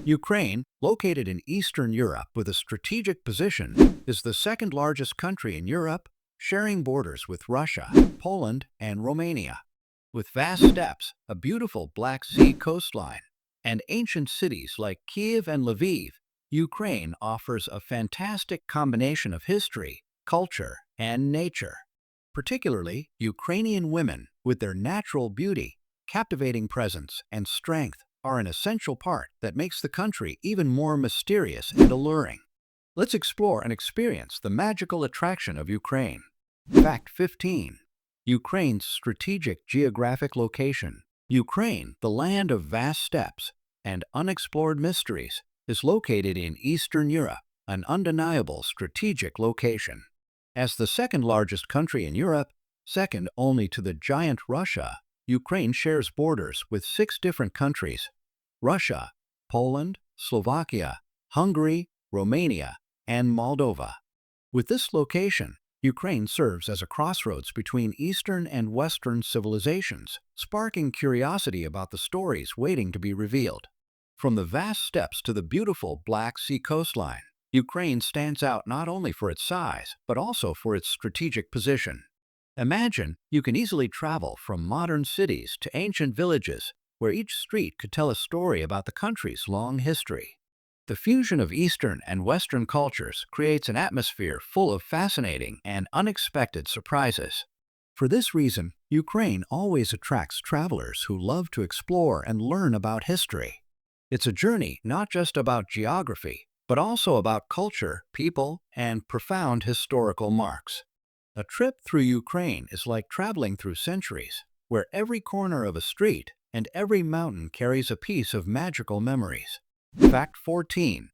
Ukraine, located in Eastern Europe with a strategic position, is the second largest country in Europe, sharing borders with Russia, Poland, and Romania. With vast steppes, a beautiful Black Sea coastline, and ancient cities like Kiev and Lviv, Ukraine offers a fantastic combination of history, culture, and nature. Particularly, Ukrainian women, with their natural beauty, captivating presence, and strength, are an essential part that makes the country even more mysterious and alluring. Let's explore and experience the magical attraction of Ukraine. Fact 15. Ukraine's strategic geographic location. Ukraine, the land of vast steppes and unexplored mysteries, is located in Eastern Europe, an undeniable strategic location. As the second largest country in Europe, second only to the giant Russia, Ukraine shares borders with 6 different countries: Russia, Poland, Slovakia, Hungary, Romania, and Moldova. With this location, Ukraine serves as a crossroads between Eastern and Western civilizations, sparking curiosity about the stories waiting to be revealed. From the vast steppes to the beautiful Black Sea coastline, Ukraine stands out not only for its size, but also for its strategic position. Imagine you can easily travel from modern cities to ancient villages, where each street could tell a story about the country's long history. The fusion of Eastern and Western cultures creates an atmosphere full of fascinating and unexpected surprises. For this reason, Ukraine always attracts travelers who love to explore and learn about history. It's a journey not just about geography, but also about culture, people, and profound historical marks. A trip through Ukraine is like traveling through centuries, where every corner of a street and every mountain carries a piece of magical memories. Fact 14.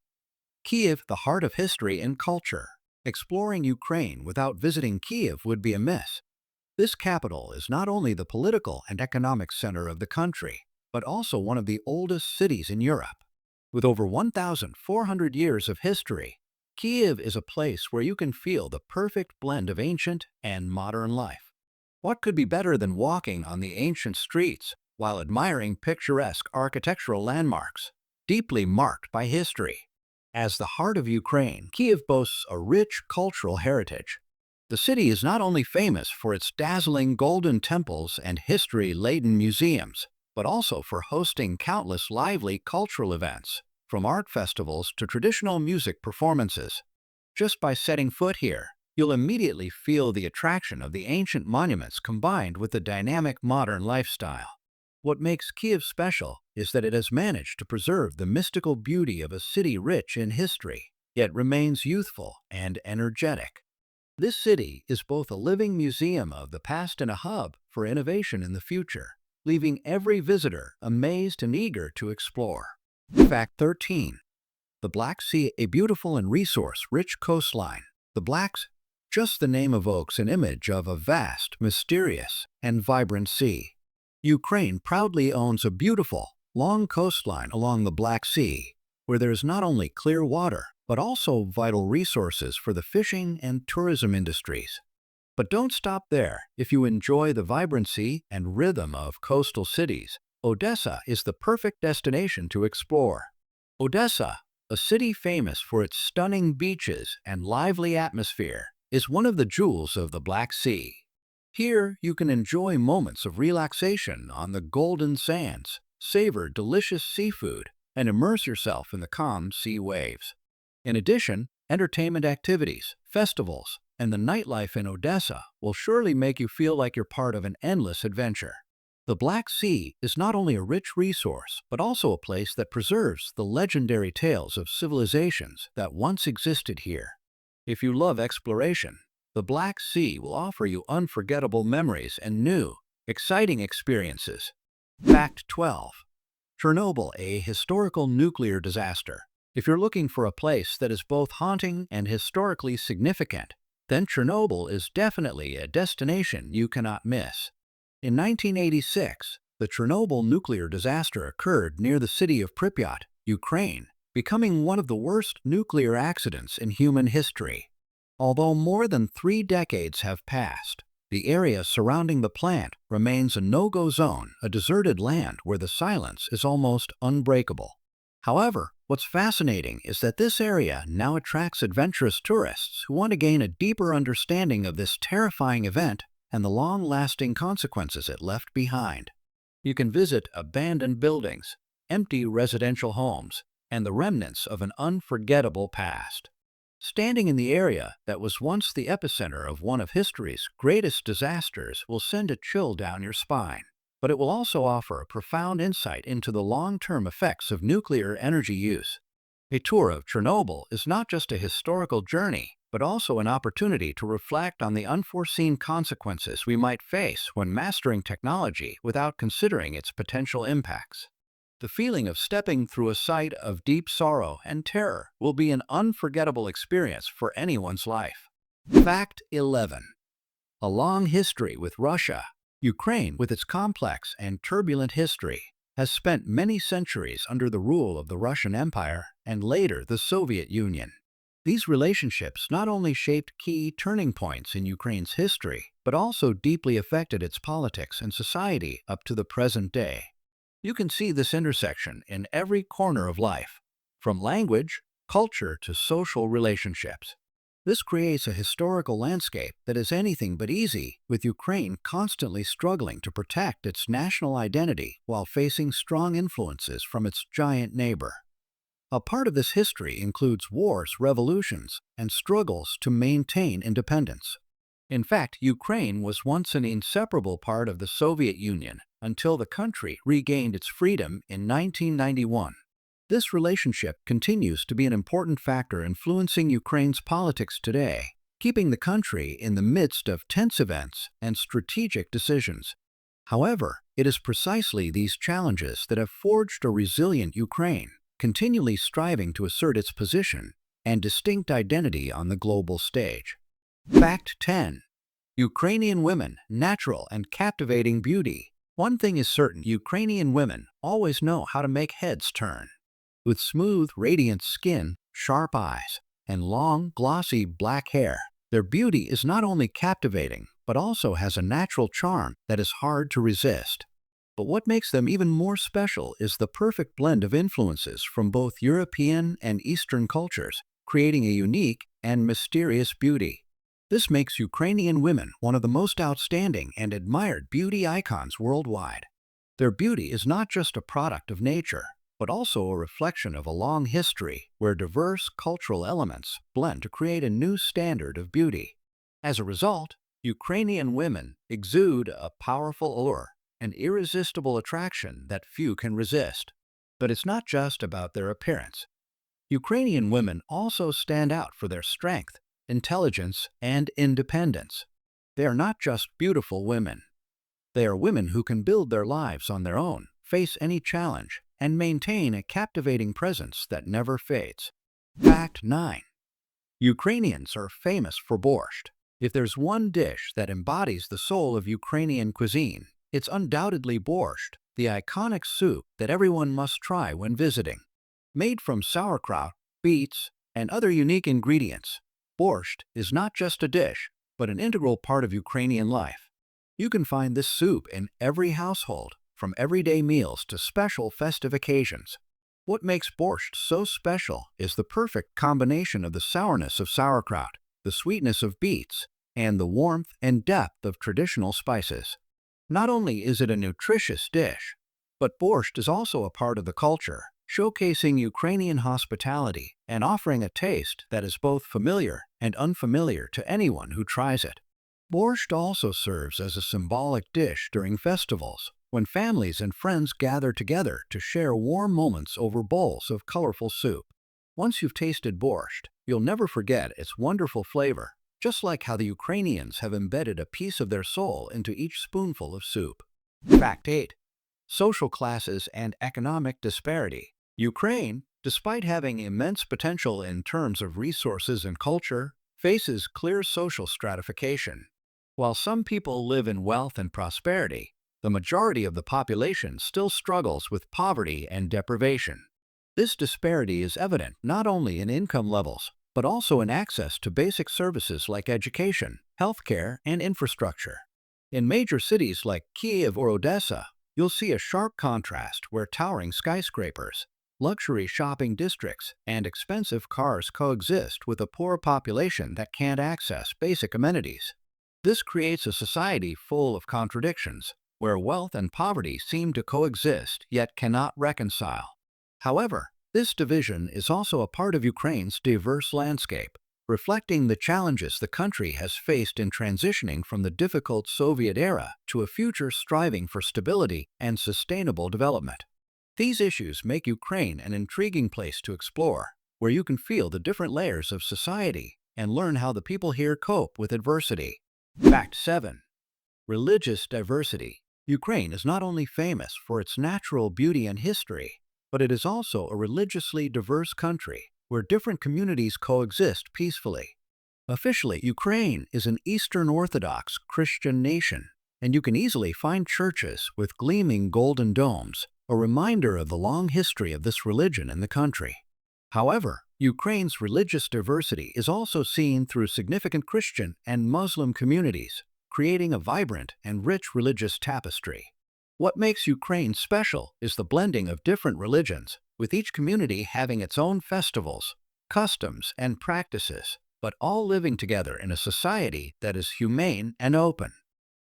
Kiev, the heart of history and culture. Exploring Ukraine without visiting Kiev would be a miss. This capital is not only the political and economic center of the country, but also one of the oldest cities in Europe. With over 1,400 years of history, Kiev is a place where you can feel the perfect blend of ancient and modern life. What could be better than walking on the ancient streets while admiring picturesque architectural landmarks, deeply marked by history? As the heart of Ukraine, Kiev boasts a rich cultural heritage. The city is not only famous for its dazzling golden temples and history-laden museums, but also for hosting countless lively cultural events, from art festivals to traditional music performances. Just by setting foot here, you'll immediately feel the attraction of the ancient monuments combined with the dynamic modern lifestyle. What makes Kiev special is that it has managed to preserve the mystical beauty of a city rich in history, yet remains youthful and energetic. This city is both a living museum of the past and a hub for innovation in the future, leaving every visitor amazed and eager to explore. Fact 13. The Black Sea, a beautiful and resource-rich coastline. The Black Sea, just the name evokes an image of a vast, mysterious, and vibrant sea. Ukraine proudly owns a beautiful, long coastline along the Black Sea, where there is not only clear water, but also vital resources for the fishing and tourism industries. But don't stop there. If you enjoy the vibrancy and rhythm of coastal cities, Odessa is the perfect destination to explore. Odessa, a city famous for its stunning beaches and lively atmosphere, is one of the jewels of the Black Sea. Here, you can enjoy moments of relaxation on the golden sands, savor delicious seafood, and immerse yourself in the calm sea waves. In addition, entertainment activities, festivals, and the nightlife in Odessa will surely make you feel like you're part of an endless adventure. The Black Sea is not only a rich resource, but also a place that preserves the legendary tales of civilizations that once existed here. If you love exploration, the Black Sea will offer you unforgettable memories and new, exciting experiences. Fact 12. Chernobyl, a historical nuclear disaster. If you're looking for a place that is both haunting and historically significant, then Chernobyl is definitely a destination you cannot miss. In 1986, the Chernobyl nuclear disaster occurred near the city of Pripyat, Ukraine, becoming one of the worst nuclear accidents in human history. Although more than 3 decades have passed, The area surrounding the plant remains a no-go zone, a deserted land where the silence is almost unbreakable. However, what's fascinating is that this area now attracts adventurous tourists who want to gain a deeper understanding of this terrifying event and the long-lasting consequences it left behind. You can visit abandoned buildings, empty residential homes, and the remnants of an unforgettable past. Standing in the area that was once the epicenter of one of history's greatest disasters will send a chill down your spine, but it will also offer a profound insight into the long-term effects of nuclear energy use. A tour of Chernobyl is not just a historical journey, but also an opportunity to reflect on the unforeseen consequences we might face when mastering technology without considering its potential impacts. The feeling of stepping through a site of deep sorrow and terror will be an unforgettable experience for anyone's life. Fact 11. A long history with Russia. Ukraine, with its complex and turbulent history, has spent many centuries under the rule of the Russian Empire and later the Soviet Union. These relationships not only shaped key turning points in Ukraine's history, but also deeply affected its politics and society up to the present day. You can see this intersection in every corner of life, from language, culture to social relationships. This creates a historical landscape that is anything but easy, with Ukraine constantly struggling to protect its national identity while facing strong influences from its giant neighbor. A part of this history includes wars, revolutions, and struggles to maintain independence. In fact, Ukraine was once an inseparable part of the Soviet Union until the country regained its freedom in 1991. This relationship continues to be an important factor influencing Ukraine's politics today, keeping the country in the midst of tense events and strategic decisions. However, it is precisely these challenges that have forged a resilient Ukraine, continually striving to assert its position and distinct identity on the global stage. Fact 10. Ukrainian women, natural and captivating beauty. One thing is certain, Ukrainian women always know how to make heads turn. With smooth, radiant skin, sharp eyes, and long, glossy black hair, their beauty is not only captivating, but also has a natural charm that is hard to resist. But what makes them even more special is the perfect blend of influences from both European and Eastern cultures, creating a unique and mysterious beauty. This makes Ukrainian women one of the most outstanding and admired beauty icons worldwide. Their beauty is not just a product of nature, but also a reflection of a long history where diverse cultural elements blend to create a new standard of beauty. As a result, Ukrainian women exude a powerful allure, an irresistible attraction that few can resist. But it's not just about their appearance. Ukrainian women also stand out for their strength, intelligence, and independence. They are not just beautiful women. They are women who can build their lives on their own, face any challenge, and maintain a captivating presence that never fades. Fact 9. Ukrainians are famous for borscht. If there's one dish that embodies the soul of Ukrainian cuisine, it's undoubtedly borscht, the iconic soup that everyone must try when visiting. Made from sauerkraut, beets, and other unique ingredients, borscht is not just a dish, but an integral part of Ukrainian life. You can find this soup in every household, from everyday meals to special festive occasions. What makes borscht so special is the perfect combination of the sourness of sauerkraut, the sweetness of beets, and the warmth and depth of traditional spices. Not only is it a nutritious dish, but borscht is also a part of the culture, showcasing Ukrainian hospitality and offering a taste that is both familiar and unfamiliar to anyone who tries it. Borscht also serves as a symbolic dish during festivals, when families and friends gather together to share warm moments over bowls of colorful soup. Once you've tasted borscht, you'll never forget its wonderful flavor, just like how the Ukrainians have embedded a piece of their soul into each spoonful of soup. Fact 8. Social classes and economic disparity. Ukraine, despite having immense potential in terms of resources and culture, faces clear social stratification. While some people live in wealth and prosperity, the majority of the population still struggles with poverty and deprivation. This disparity is evident not only in income levels, but also in access to basic services like education, healthcare, and infrastructure. In major cities like Kiev or Odessa, you'll see a sharp contrast where towering skyscrapers, luxury shopping districts, and expensive cars coexist with a poor population that can't access basic amenities. This creates a society full of contradictions, where wealth and poverty seem to coexist yet cannot reconcile. However, this division is also a part of Ukraine's diverse landscape, reflecting the challenges the country has faced in transitioning from the difficult Soviet era to a future striving for stability and sustainable development. These issues make Ukraine an intriguing place to explore, where you can feel the different layers of society and learn how the people here cope with adversity. Fact 7. Religious diversity. Ukraine is not only famous for its natural beauty and history, but it is also a religiously diverse country where different communities coexist peacefully. Officially, Ukraine is an Eastern Orthodox Christian nation, and you can easily find churches with gleaming golden domes, a reminder of the long history of this religion in the country. However, Ukraine's religious diversity is also seen through significant Christian and Muslim communities, creating a vibrant and rich religious tapestry. What makes Ukraine special is the blending of different religions, with each community having its own festivals, customs, and practices, but all living together in a society that is humane and open.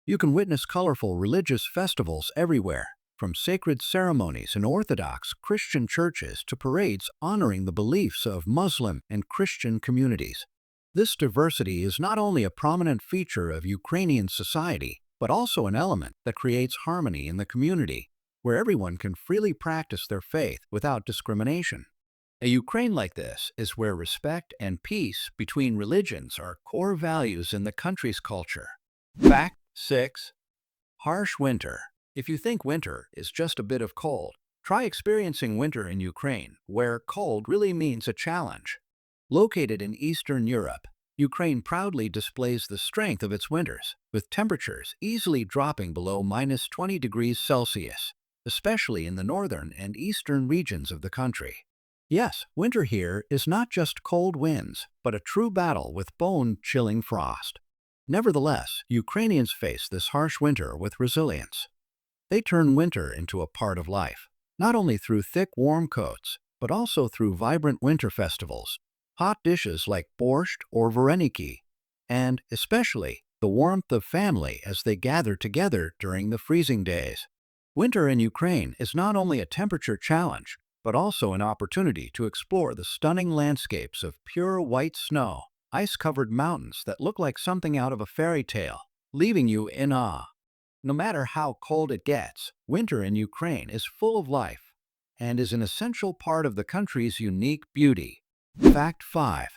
You can witness colorful religious festivals everywhere, from sacred ceremonies in Orthodox Christian churches to parades honoring the beliefs of Muslim and Christian communities. This diversity is not only a prominent feature of Ukrainian society, but also an element that creates harmony in the community, where everyone can freely practice their faith without discrimination. A Ukraine like this is where respect and peace between religions are core values in the country's culture. Fact 6. Harsh winter. If you think winter is just a bit of cold, try experiencing winter in Ukraine, where cold really means a challenge. Located in Eastern Europe, Ukraine proudly displays the strength of its winters, with temperatures easily dropping below -20 degrees Celsius, especially in the northern and eastern regions of the country. Yes, winter here is not just cold winds, but a true battle with bone-chilling frost. Nevertheless, Ukrainians face this harsh winter with resilience. They turn winter into a part of life, not only through thick, warm coats, but also through vibrant winter festivals, hot dishes like borched or vareniki, and, especially, the warmth of family as they gather together during the freezing days. Winter in Ukraine is not only a temperature challenge, but also an opportunity to explore the stunning landscapes of pure white snow, ice-covered mountains that look like something out of a fairy tale, leaving you in awe. No matter how cold it gets, winter in Ukraine is full of life and is an essential part of the country's unique beauty. Fact 5.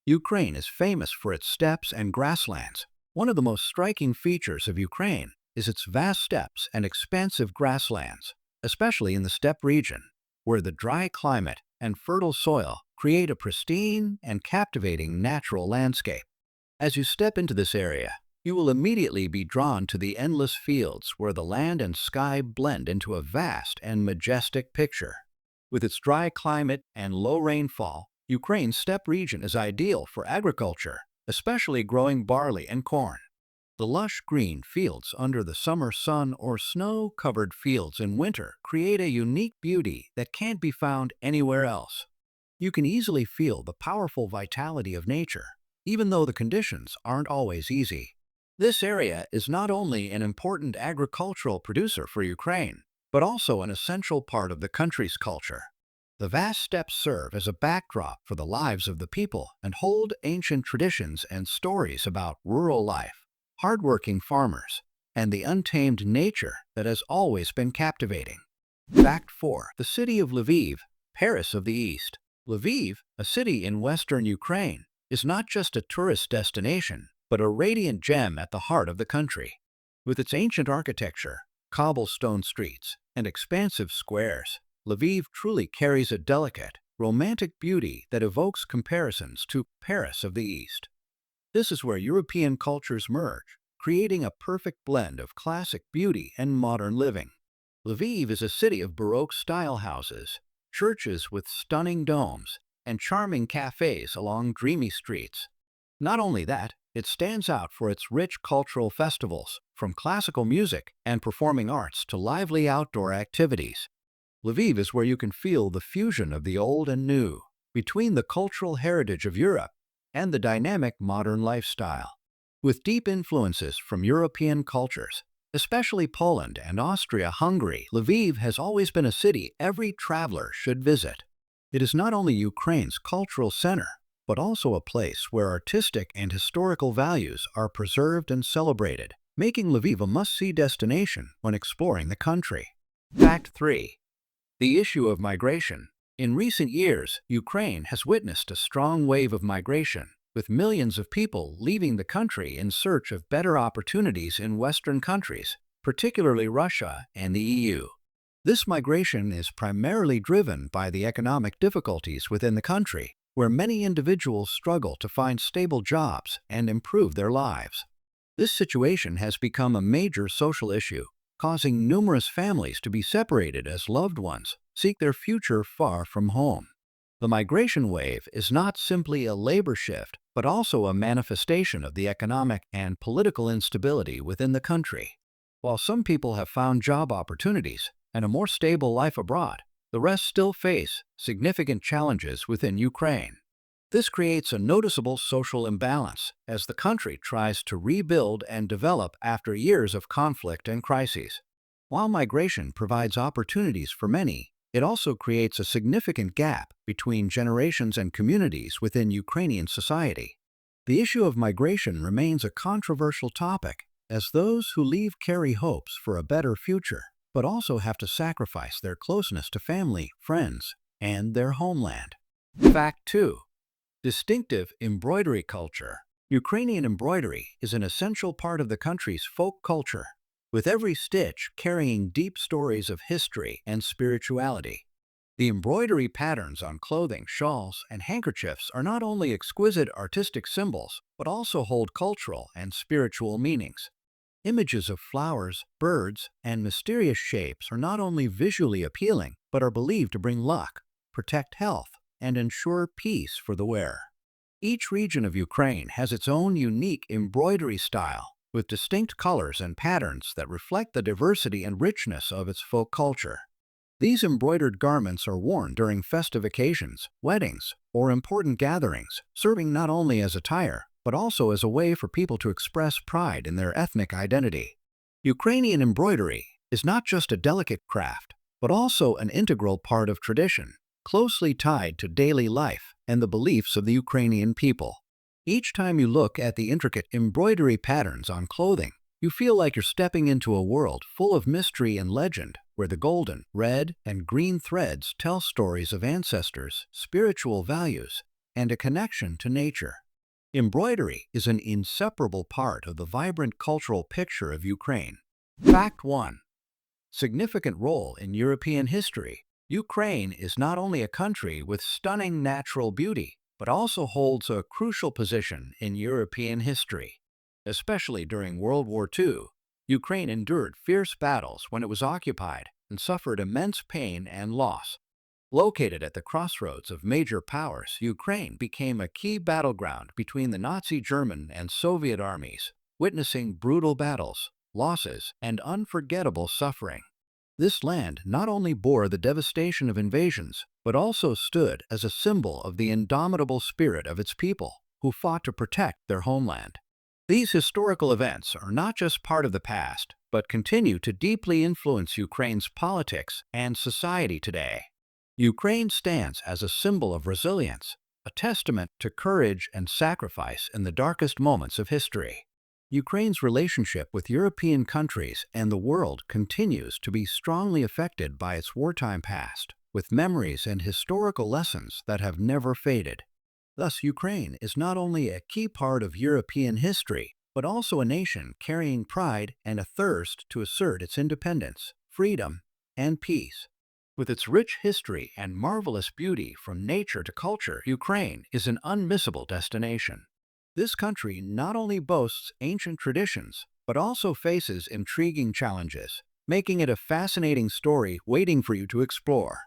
Ukraine is famous for its steppes and grasslands. One of the most striking features of Ukraine is its vast steppes and expansive grasslands, especially in the steppe region, where the dry climate and fertile soil create a pristine and captivating natural landscape. As you step into this area, you will immediately be drawn to the endless fields where the land and sky blend into a vast and majestic picture. With its dry climate and low rainfall, Ukraine's steppe region is ideal for agriculture, especially growing barley and corn. The lush green fields under the summer sun or snow-covered fields in winter create a unique beauty that can't be found anywhere else. You can easily feel the powerful vitality of nature, even though the conditions aren't always easy. This area is not only an important agricultural producer for Ukraine, but also an essential part of the country's culture. The vast steppes serve as a backdrop for the lives of the people and hold ancient traditions and stories about rural life, hardworking farmers, and the untamed nature that has always been captivating. Fact 4. The city of Lviv, Paris of the East. Lviv, a city in western Ukraine, is not just a tourist destination, but a radiant gem at the heart of the country. With its ancient architecture, cobblestone streets, and expansive squares, Lviv truly carries a delicate, romantic beauty that evokes comparisons to Paris of the East. This is where European cultures merge, creating a perfect blend of classic beauty and modern living. Lviv is a city of Baroque-style houses, churches with stunning domes, and charming cafes along dreamy streets. Not only that, it stands out for its rich cultural festivals, from classical music and performing arts to lively outdoor activities. Lviv is where you can feel the fusion of the old and new, between the cultural heritage of Europe and the dynamic modern lifestyle. With deep influences from European cultures, especially Poland and Austria-Hungary, Lviv has always been a city every traveler should visit. It is not only Ukraine's cultural center, but also a place where artistic and historical values are preserved and celebrated, making Lviv a must-see destination when exploring the country. Fact 3. The issue of migration. In recent years, Ukraine has witnessed a strong wave of migration, with millions of people leaving the country in search of better opportunities in Western countries, particularly Russia and the EU. This migration is primarily driven by the economic difficulties within the country, where many individuals struggle to find stable jobs and improve their lives. This situation has become a major social issue, causing numerous families to be separated as loved ones seek their future far from home. The migration wave is not simply a labor shift, but also a manifestation of the economic and political instability within the country. While some people have found job opportunities and a more stable life abroad, the rest still face significant challenges within Ukraine. This creates a noticeable social imbalance as the country tries to rebuild and develop after years of conflict and crises. While migration provides opportunities for many, it also creates a significant gap between generations and communities within Ukrainian society. The issue of migration remains a controversial topic, as those who leave carry hopes for a better future, but also have to sacrifice their closeness to family, friends, and their homeland. Fact 2. Distinctive embroidery culture. Ukrainian embroidery is an essential part of the country's folk culture, with every stitch carrying deep stories of history and spirituality. The embroidery patterns on clothing, shawls, and handkerchiefs are not only exquisite artistic symbols, but also hold cultural and spiritual meanings. Images of flowers, birds, and mysterious shapes are not only visually appealing, but are believed to bring luck, protect health, and ensure peace for the wearer. Each region of Ukraine has its own unique embroidery style, with distinct colors and patterns that reflect the diversity and richness of its folk culture. These embroidered garments are worn during festive occasions, weddings, or important gatherings, serving not only as attire, but also as a way for people to express pride in their ethnic identity. Ukrainian embroidery is not just a delicate craft, but also an integral part of tradition, closely tied to daily life and the beliefs of the Ukrainian people. Each time you look at the intricate embroidery patterns on clothing, you feel like you're stepping into a world full of mystery and legend, where the golden, red, and green threads tell stories of ancestors, spiritual values, and a connection to nature. Embroidery is an inseparable part of the vibrant cultural picture of Ukraine. Fact 1. Significant role in European history. Ukraine is not only a country with stunning natural beauty, but also holds a crucial position in European history. Especially during World War II, Ukraine endured fierce battles when it was occupied and suffered immense pain and loss. Located at the crossroads of major powers, Ukraine became a key battleground between the Nazi German and Soviet armies, witnessing brutal battles, losses, and unforgettable suffering. This land not only bore the devastation of invasions, but also stood as a symbol of the indomitable spirit of its people, who fought to protect their homeland. These historical events are not just part of the past, but continue to deeply influence Ukraine's politics and society today. Ukraine stands as a symbol of resilience, a testament to courage and sacrifice in the darkest moments of history. Ukraine's relationship with European countries and the world continues to be strongly affected by its wartime past, with memories and historical lessons that have never faded. Thus, Ukraine is not only a key part of European history, but also a nation carrying pride and a thirst to assert its independence, freedom, and peace. With its rich history and marvelous beauty from nature to culture, Ukraine is an unmissable destination. This country not only boasts ancient traditions, but also faces intriguing challenges, making it a fascinating story waiting for you to explore.